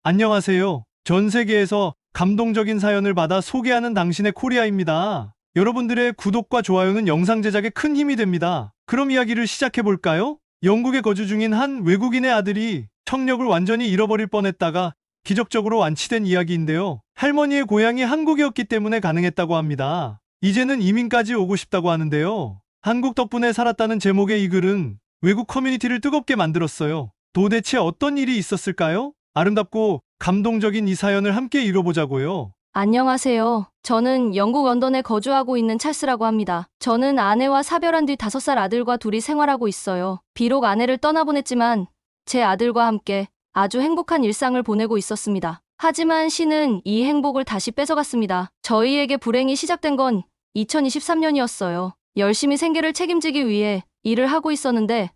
안녕하세요. 전 세계에서 감동적인 사연을 받아 소개하는 당신의 코리아입니다. 여러분들의 구독과 좋아요는 영상 제작에 큰 힘이 됩니다. 그럼 이야기를 시작해 볼까요? 영국에 거주 중인 한 외국인의 아들이 청력을 완전히 잃어버릴 뻔했다가 기적적으로 완치된 이야기인데요. 할머니의 고향이 한국이었기 때문에 가능했다고 합니다. 이제는 이민까지 오고 싶다고 하는데요. 한국 덕분에 살았다는 제목의 이 글은 외국 커뮤니티를 뜨겁게 만들었어요. 도대체 어떤 일이 있었을까요? 아름답고 감동적인 이 사연을 함께 읽어보자고요. 안녕하세요. 저는 영국 런던에 거주하고 있는 찰스라고 합니다. 저는 아내와 사별한 뒤 5살 아들과 둘이 생활하고 있어요. 비록 아내를 떠나보냈지만 제 아들과 함께 아주 행복한 일상을 보내고 있었습니다. 하지만 신은 이 행복을 다시 뺏어갔습니다. 저희에게 불행이 시작된 건 2023년이었어요. 열심히 생계를 책임지기 위해 일을 하고 있었는데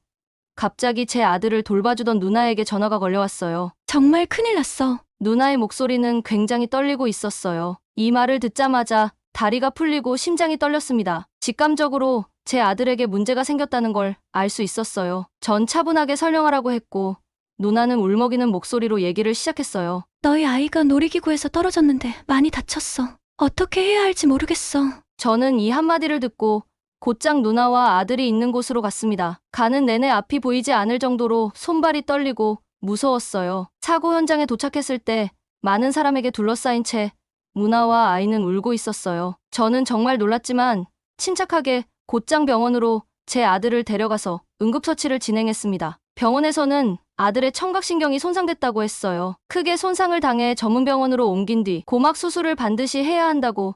갑자기 제 아들을 돌봐주던 누나에게 전화가 걸려왔어요. 정말 큰일 났어. 누나의 목소리는 굉장히 떨리고 있었어요. 이 말을 듣자마자 다리가 풀리고 심장이 떨렸습니다. 직감적으로 제 아들에게 문제가 생겼다는 걸 알 수 있었어요. 전 차분하게 설명하라고 했고 누나는 울먹이는 목소리로 얘기를 시작했어요. 너희 아이가 놀이기구에서 떨어졌는데 많이 다쳤어. 어떻게 해야 할지 모르겠어. 저는 이 한마디를 듣고 곧장 누나와 아들이 있는 곳으로 갔습니다. 가는 내내 앞이 보이지 않을 정도로 손발이 떨리고 무서웠어요. 사고 현장에 도착했을 때 많은 사람에게 둘러싸인 채 누나와 아이는 울고 있었어요. 저는 정말 놀랐지만 침착하게 곧장 병원으로 제 아들을 데려가서 응급처치를 진행했습니다. 병원에서는 아들의 청각신경이 손상됐다고 했어요. 크게 손상을 당해 전문병원으로 옮긴 뒤 고막 수술을 반드시 해야 한다고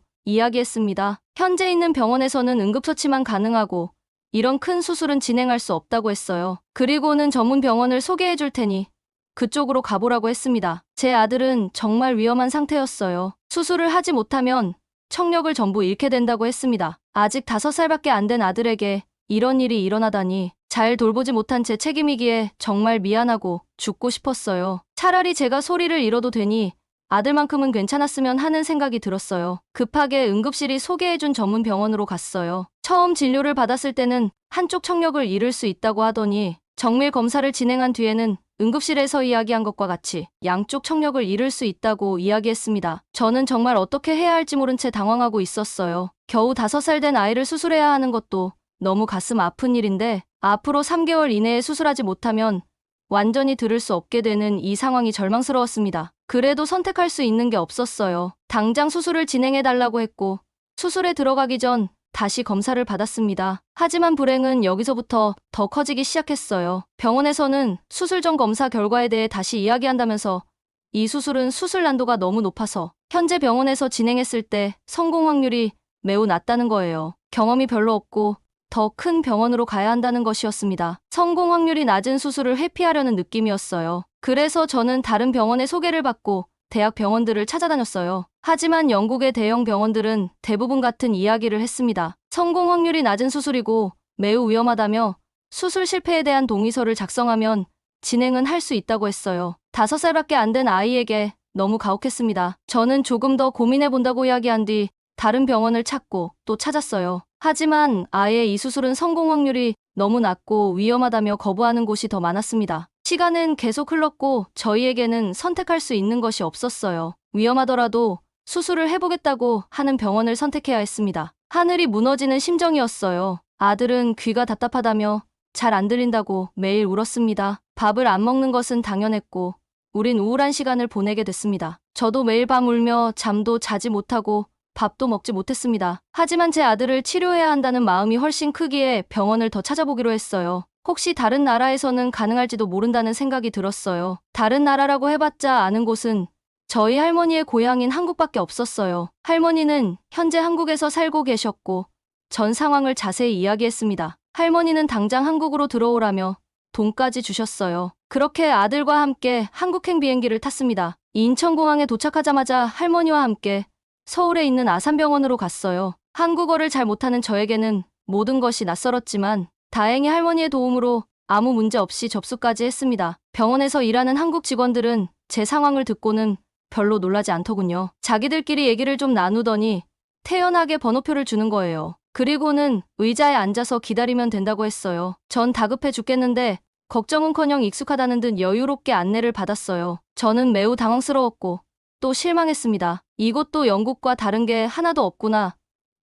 이야기했습니다. 현재 있는 병원에서는 응급처치만 가능하고 이런 큰 수술은 진행할 수 없다고 했어요. 그리고는 전문 병원을 소개해 줄 테니 그쪽으로 가보라고 했습니다. 제 아들은 정말 위험한 상태였어요. 수술을 하지 못하면 청력을 전부 잃게 된다고 했습니다. 아직 5살밖에 안 된 아들에게 이런 일이 일어나다니 잘 돌보지 못한 제 책임이기에 정말 미안하고 죽고 싶었어요. 차라리 제가 소리를 잃어도 되니 아들만큼은 괜찮았으면 하는 생각이 들었어요. 급하게 응급실이 소개해준 전문 병원으로 갔어요. 처음 진료를 받았을 때는 한쪽 청력을 잃을 수 있다고 하더니 정밀 검사를 진행한 뒤에는 응급실에서 이야기한 것과 같이 양쪽 청력을 잃을 수 있다고 이야기했습니다. 저는 정말 어떻게 해야 할지 모른 채 당황하고 있었어요. 겨우 5살 된 아이를 수술해야 하는 것도 너무 가슴 아픈 일인데 앞으로 3개월 이내에 수술하지 못하면 완전히 들을 수 없게 되는 이 상황이 절망스러웠습니다. 그래도 선택할 수 있는 게 없었어요. 당장 수술을 진행해달라고 했고 수술에 들어가기 전 다시 검사를 받았습니다. 하지만 불행은 여기서부터 더 커지기 시작했어요. 병원에서는 수술 전 검사 결과에 대해 다시 이야기한다면서 이 수술은 수술 난도가 너무 높아서 현재 병원에서 진행했을 때 성공 확률이 매우 낮다는 거예요. 경험이 별로 없고 더 큰 병원으로 가야 한다는 것이었습니다. 성공 확률이 낮은 수술을 회피하려는 느낌이었어요. 그래서 저는 다른 병원에 소개를 받고 대학 병원들을 찾아다녔어요. 하지만 영국의 대형 병원들은 대부분 같은 이야기를 했습니다. 성공 확률이 낮은 수술이고 매우 위험하다며 수술 실패에 대한 동의서를 작성하면 진행은 할 수 있다고 했어요. 5살밖에 안 된 아이에게 너무 가혹했습니다. 저는 조금 더 고민해 본다고 이야기한 뒤 다른 병원을 찾고 또 찾았어요. 하지만 아예 이 수술은 성공 확률이 너무 낮고 위험하다며 거부하는 곳이 더 많았습니다. 시간은 계속 흘렀고 저희에게는 선택할 수 있는 것이 없었어요. 위험하더라도 수술을 해보겠다고 하는 병원을 선택해야 했습니다. 하늘이 무너지는 심정이었어요. 아들은 귀가 답답하다며 잘 안 들린다고 매일 울었습니다. 밥을 안 먹는 것은 당연했고 우린 우울한 시간을 보내게 됐습니다. 저도 매일 밤 울며 잠도 자지 못하고 밥도 먹지 못했습니다. 하지만 제 아들을 치료해야 한다는 마음이 훨씬 크기에 병원을 더 찾아보기로 했어요. 혹시 다른 나라에서는 가능할지도 모른다는 생각이 들었어요. 다른 나라라고 해봤자 아는 곳은 저희 할머니의 고향인 한국밖에 없었어요. 할머니는 현재 한국에서 살고 계셨고 전 상황을 자세히 이야기했습니다. 할머니는 당장 한국으로 들어오라며 돈까지 주셨어요. 그렇게 아들과 함께 한국행 비행기를 탔습니다. 인천공항에 도착하자마자 할머니와 함께 서울에 있는 아산병원으로 갔어요. 한국어를 잘 못하는 저에게는 모든 것이 낯설었지만 다행히 할머니의 도움으로 아무 문제 없이 접수까지 했습니다. 병원에서 일하는 한국 직원들은 제 상황을 듣고는 별로 놀라지 않더군요. 자기들끼리 얘기를 좀 나누더니 태연하게 번호표를 주는 거예요. 그리고는 의자에 앉아서 기다리면 된다고 했어요. 전 다급해 죽겠는데 걱정은커녕 익숙하다는 듯 여유롭게 안내를 받았어요. 저는 매우 당황스러웠고 또 실망했습니다. 이곳도 영국과 다른 게 하나도 없구나.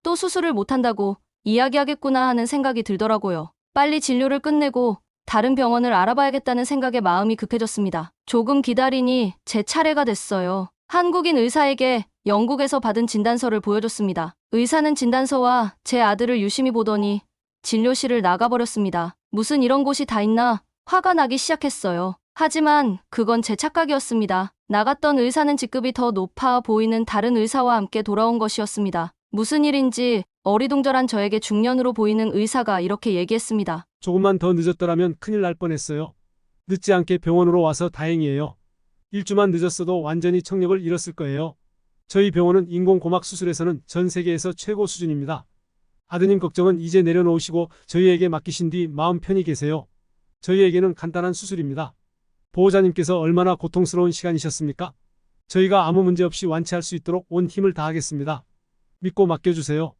또 수술을 못한다고 이야기하겠구나 하는 생각이 들더라고요. 빨리 진료를 끝내고 다른 병원을 알아봐야겠다는 생각에 마음이 급해졌습니다. 조금 기다리니 제 차례가 됐어요. 한국인 의사에게 영국에서 받은 진단서를 보여줬습니다. 의사는 진단서와 제 아들을 유심히 보더니 진료실을 나가버렸습니다. 무슨 이런 곳이 다 있나 화가 나기 시작했어요. 하지만 그건 제 착각이었습니다. 나갔던 의사는 직급이 더 높아 보이는 다른 의사와 함께 돌아온 것이었습니다. 무슨 일인지 어리둥절한 저에게 중년으로 보이는 의사가 이렇게 얘기했습니다. 조금만 더 늦었더라면 큰일 날 뻔했어요. 늦지 않게 병원으로 와서 다행이에요. 일주만 늦었어도 완전히 청력을 잃었을 거예요. 저희 병원은 인공고막 수술에서는 전 세계에서 최고 수준입니다. 아드님 걱정은 이제 내려놓으시고 저희에게 맡기신 뒤 마음 편히 계세요. 저희에게는 간단한 수술입니다. 보호자님께서 얼마나 고통스러운 시간이셨습니까? 저희가 아무 문제 없이 완치할 수 있도록 온 힘을 다하겠습니다. 믿고 맡겨주세요.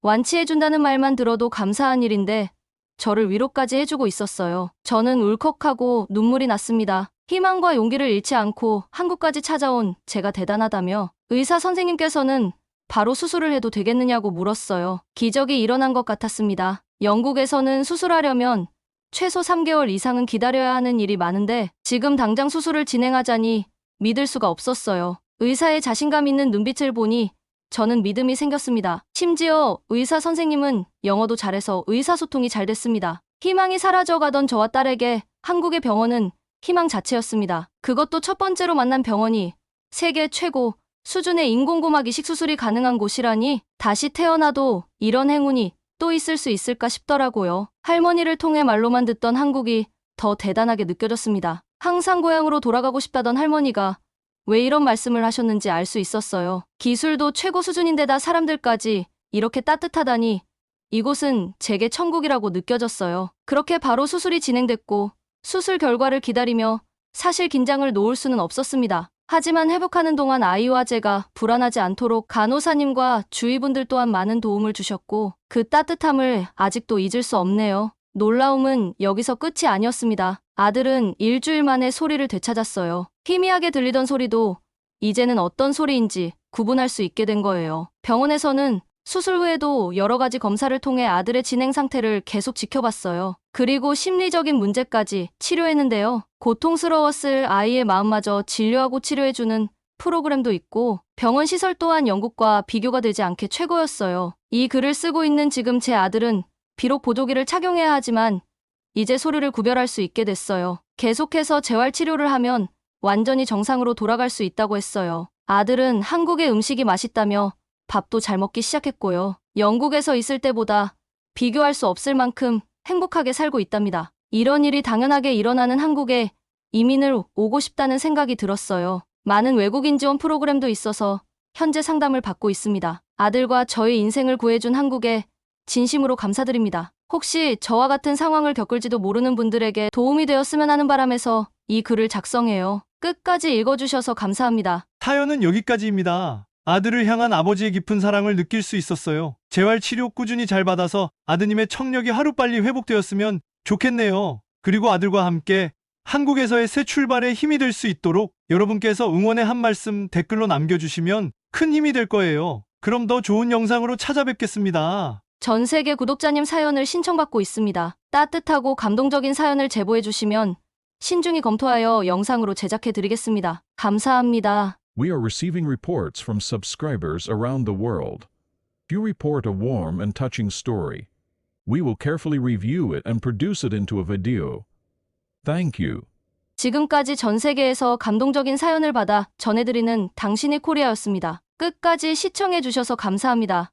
완치해준다는 말만 들어도 감사한 일인데 저를 위로까지 해주고 있었어요. 저는 울컥하고 눈물이 났습니다. 희망과 용기를 잃지 않고 한국까지 찾아온 제가 대단하다며 의사 선생님께서는 바로 수술을 해도 되겠느냐고 물었어요. 기적이 일어난 것 같았습니다. 영국에서는 수술하려면 최소 3개월 이상은 기다려야 하는 일이 많은데 지금 당장 수술을 진행하자니 믿을 수가 없었어요. 의사의 자신감 있는 눈빛을 보니 저는 믿음이 생겼습니다. 심지어 의사 선생님은 영어도 잘해서 의사소통이 잘 됐습니다. 희망이 사라져가던 저와 딸에게 한국의 병원은 희망 자체였습니다. 그것도 첫 번째로 만난 병원이 세계 최고 수준의 인공고막 이식 수술이 가능한 곳이라니 다시 태어나도 이런 행운이 또 있을 수 있을까 싶더라고요. 할머니를 통해 말로만 듣던 한국이 더 대단하게 느껴졌습니다. 항상 고향으로 돌아가고 싶다던 할머니가 왜 이런 말씀을 하셨는지 알 수 있었어요. 기술도 최고 수준인데다 사람들까지 이렇게 따뜻하다니 이곳은 제게 천국이라고 느껴졌어요. 그렇게 바로 수술이 진행됐고 수술 결과를 기다리며 사실 긴장을 놓을 수는 없었습니다. 하지만 회복하는 동안 아이와 제가 불안하지 않도록 간호사님과 주위분들 또한 많은 도움을 주셨고 그 따뜻함을 아직도 잊을 수 없네요. 놀라움은 여기서 끝이 아니었습니다. 아들은 일주일 만에 소리를 되찾았어요. 희미하게 들리던 소리도 이제는 어떤 소리인지 구분할 수 있게 된 거예요. 병원에서는 수술 후에도 여러 가지 검사를 통해 아들의 진행 상태를 계속 지켜봤어요. 그리고 심리적인 문제까지 치료했는데요. 고통스러웠을 아이의 마음마저 진료하고 치료해주는 프로그램도 있고 병원 시설 또한 영국과 비교가 되지 않게 최고였어요. 이 글을 쓰고 있는 지금 제 아들은 비록 보조기를 착용해야 하지만 이제 소리를 구별할 수 있게 됐어요. 계속해서 재활치료를 하면 완전히 정상으로 돌아갈 수 있다고 했어요. 아들은 한국의 음식이 맛있다며 밥도 잘 먹기 시작했고요. 영국에서 있을 때보다 비교할 수 없을 만큼 행복하게 살고 있답니다. 이런 일이 당연하게 일어나는 한국에 이민을 오고 싶다는 생각이 들었어요. 많은 외국인 지원 프로그램도 있어서 현재 상담을 받고 있습니다. 아들과 저의 인생을 구해준 한국에 진심으로 감사드립니다. 혹시 저와 같은 상황을 겪을지도 모르는 분들에게 도움이 되었으면 하는 바람에서 이 글을 작성해요. 끝까지 읽어주셔서 감사합니다. 사연은 여기까지입니다. 아들을 향한 아버지의 깊은 사랑을 느낄 수 있었어요. 재활치료 꾸준히 잘 받아서 아드님의 청력이 하루빨리 회복되었으면 좋겠네요. 그리고 아들과 함께 한국에서의 새 출발에 힘이 될 수 있도록 여러분께서 응원의 한 말씀 댓글로 남겨주시면 큰 힘이 될 거예요. 그럼 더 좋은 영상으로 찾아뵙겠습니다. 전 세계 구독자님 사연을 신청받고 있습니다. 따뜻하고 감동적인 사연을 제보해주시면 신중히 검토하여 영상으로 제작해드리겠습니다. 감사합니다. We are receiving reports from subscribers around the world. If you report a warm and touching story, we will carefully review it and produce it into a video. Thank you. 지금까지 전 세계에서 감동적인 사연을 받아 전해드리는 당신의 코리아였습니다. 끝까지 시청해주셔서 감사합니다.